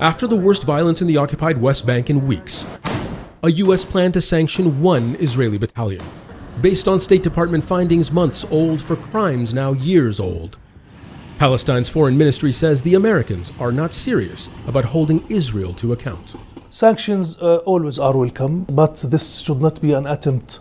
After the worst violence in the occupied West Bank in weeks, a U.S. plan to sanction one Israeli battalion, based on State Department findings months old for crimes now years old. Palestine's foreign ministry says the Americans are not serious about holding Israel to account. Sanctions always are welcome, but this should not be an attempt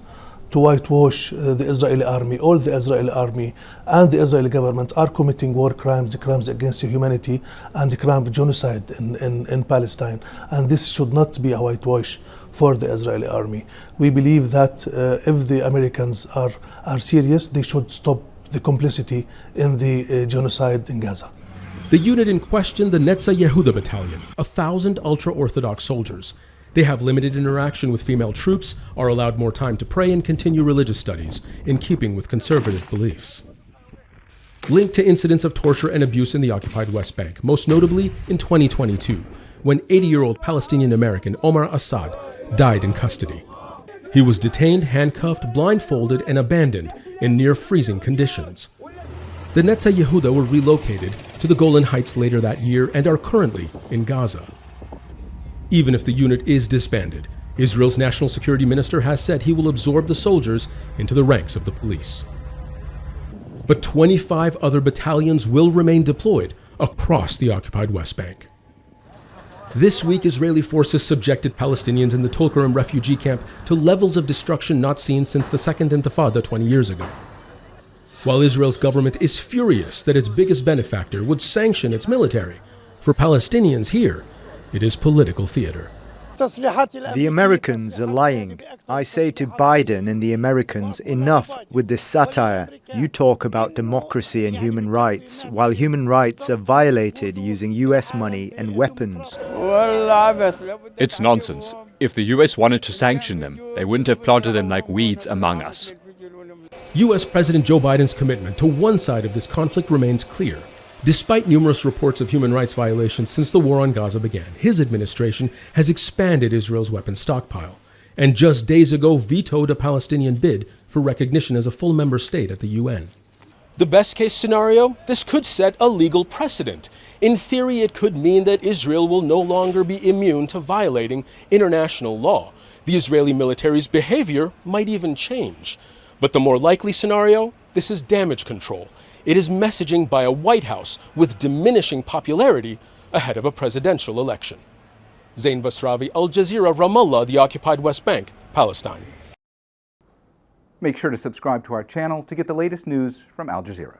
to whitewash the Israeli army. All the Israeli army and the Israeli government are committing war crimes, crimes against humanity, and crime of genocide in Palestine. And this should not be a whitewash for the Israeli army. We believe that if the Americans are serious, they should stop the complicity in the genocide in Gaza. The unit in question, the Netzah Yehuda Battalion, 1,000 ultra-Orthodox soldiers. They have limited interaction with female troops, are allowed more time to pray and continue religious studies, in keeping with conservative beliefs. Linked to incidents of torture and abuse in the occupied West Bank, most notably in 2022, when 80-year-old Palestinian American Omar Assad died in custody. He was detained, handcuffed, blindfolded, and abandoned in near-freezing conditions. The Netzah Yehuda were relocated to the Golan Heights later that year and are currently in Gaza. Even if the unit is disbanded, Israel's national security minister has said he will absorb the soldiers into the ranks of the police. But 25 other battalions will remain deployed across the occupied West Bank. This week, Israeli forces subjected Palestinians in the Tulkarem refugee camp to levels of destruction not seen since the Second Intifada 20 years ago. While Israel's government is furious that its biggest benefactor would sanction its military, for Palestinians here, it is political theater. The Americans are lying. I say to Biden and the Americans, enough with this satire. You talk about democracy and human rights, while human rights are violated using US money and weapons. It's nonsense. If the US wanted to sanction them, they wouldn't have planted them like weeds among us. US President Joe Biden's commitment to one side of this conflict remains clear. Despite numerous reports of human rights violations since the war on Gaza began, his administration has expanded Israel's weapons stockpile, and just days ago vetoed a Palestinian bid for recognition as a full member state at the UN. The best case scenario? This could set a legal precedent. In theory, it could mean that Israel will no longer be immune to violating international law. The Israeli military's behavior might even change. But the more likely scenario? This is damage control. It is messaging by a White House with diminishing popularity ahead of a presidential election. Zein, Basravi, Al Jazeera, Ramallah, the occupied West Bank, Palestine. Make sure to subscribe to our channel to get the latest news from Al Jazeera.